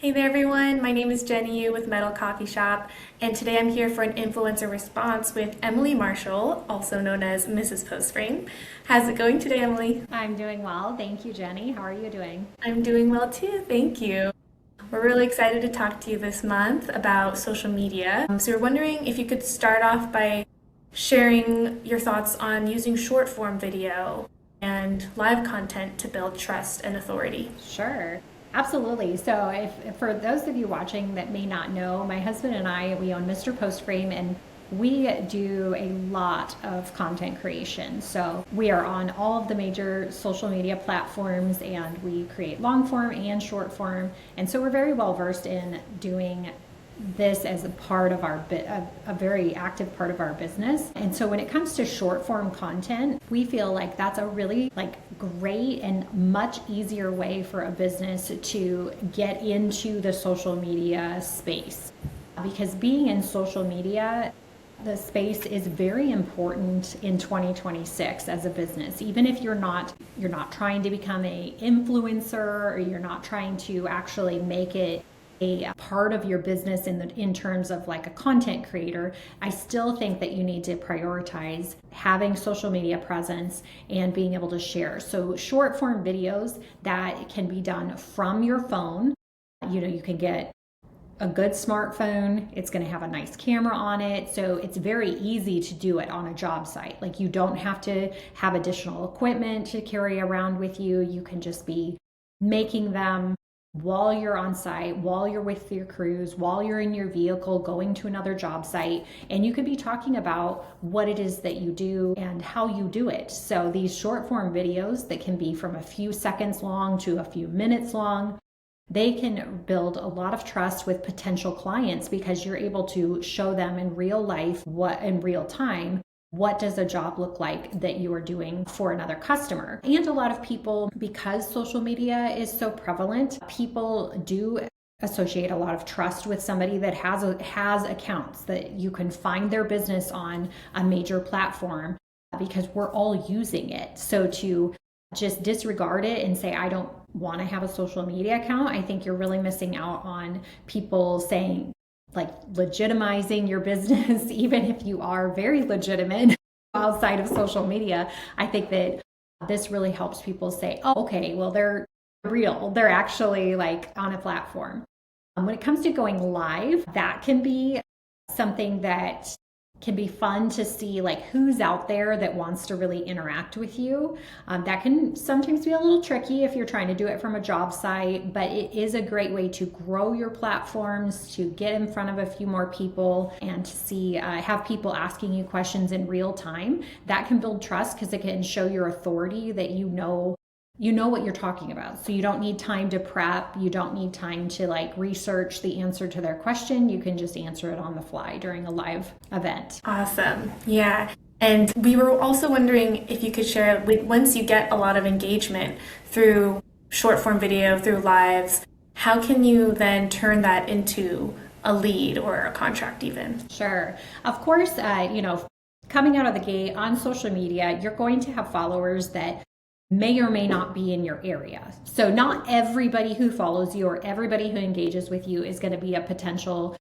Hey there everyone, my name is Jenny Yu with Metal Coffee Shop, and today I'm here for an influencer response with Emily Marshall, also known as Mrs. Postframe. How's it going today, Emily? I'm doing well. Thank you, Jenny. How are you doing? I'm doing well too, thank you. We're really excited to talk to you this month about social media. So we're wondering if you could start off by sharing your thoughts on using short form video and live content to build trust and authority. Sure. Absolutely. So, if for those of you watching that may not know, my husband and I, we own Mr. Postframe, and we do a lot of content creation. So, we are on all of the major social media platforms and we create long form and short form. And so, we're very well versed in doing this as a part of our a very active part of our business. And so when it comes to short form content, we feel like that's a really great and much easier way for a business to get into the social media space, because being in social media, the space is very important in 2026 as a business. Even if you're not trying to become a influencer, or you're not trying to actually make it a part of your business in terms of like a content creator, I still think that you need to prioritize having social media presence and being able to share. So short form videos that can be done from your phone. You can get a good smartphone. It's going to have a nice camera on it. So it's very easy to do it on a job site. Like, you don't have to have additional equipment to carry around with you. You can just be making them while you're on site, while you're with your crews, while you're in your vehicle going to another job site, and you could be talking about what it is that you do and how you do it. So these short form videos that can be from a few seconds long to a few minutes long, they can build a lot of trust with potential clients, because you're able to show them in real life, what in real time, what does a job look like that you are doing for another customer. And a lot of people, because social media is so prevalent, people do associate a lot of trust with somebody that has accounts, that you can find their business on a major platform, because we're all using it. So to just disregard it and say, I don't want to have a social media account, I think you're really missing out on people saying, legitimizing your business, even if you are very legitimate outside of social media. I think that this really helps people say, oh, okay, well, they're real. They're actually on a platform. When it comes to going live, that can be something that can be fun to see, who's out there that wants to really interact with you. That can sometimes be a little tricky if you're trying to do it from a job site, but it is a great way to grow your platforms, to get in front of a few more people, and to see have people asking you questions in real time. That can build trust, because it can show your authority that you know what you're talking about. So you don't need time to prep. You don't need time to research the answer to their question. You can just answer it on the fly during a live event. Awesome. Yeah. And we were also wondering if you could share, once you get a lot of engagement through short form video, through lives, how can you then turn that into a lead or a contract even? Sure. Of course, coming out of the gate on social media, you're going to have followers that may or may not be in your area. So not everybody who follows you or everybody who engages with you is going to be a potential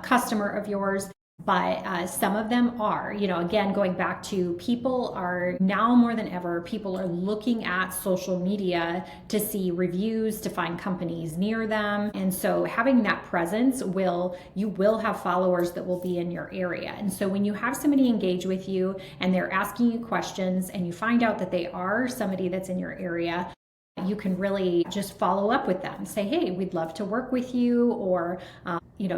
customer of yours, but some of them are. Again, going back to, people are now more than ever, people are looking at social media to see reviews, to find companies near them. And so having that presence, you will have followers that will be in your area. And so when you have somebody engage with you and they're asking you questions, and you find out that they are somebody that's in your area, you can really just follow up with them. Say, hey, we'd love to work with you. Or,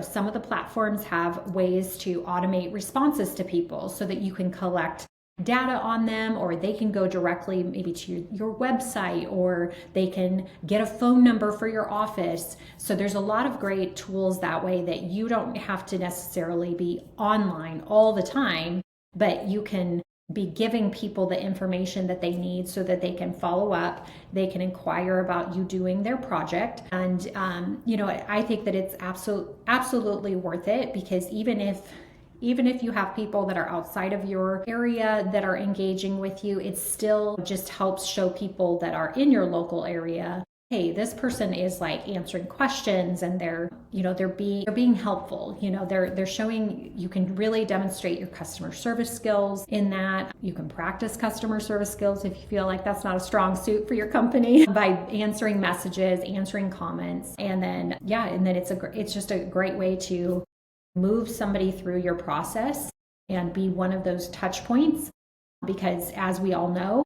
some of the platforms have ways to automate responses to people so that you can collect data on them, or they can go directly maybe to your website, or they can get a phone number for your office. So there's a lot of great tools that way, that you don't have to necessarily be online all the time, but you can be giving people the information that they need so that they can follow up, they can inquire about you doing their project. And I think that it's absolutely worth it, because even if you have people that are outside of your area that are engaging with you, it still just helps show people that are in your local area hey, this person is like answering questions and they're being helpful. They're showing you can really demonstrate your customer service skills in that. You can practice customer service skills if you feel like that's not a strong suit for your company by answering messages, answering comments, and then it's just a great way to move somebody through your process and be one of those touch points, because as we all know,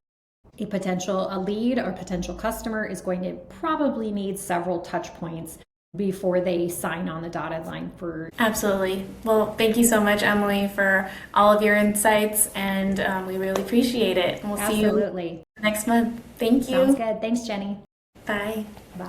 a lead or potential customer is going to probably need several touch points before they sign on the dotted line for. Absolutely. Well, thank you so much, Emily, for all of your insights, and we really appreciate it. And we'll see you Absolutely. next month. Thank you. Sounds good. Thanks, Jenny. Bye. Bye.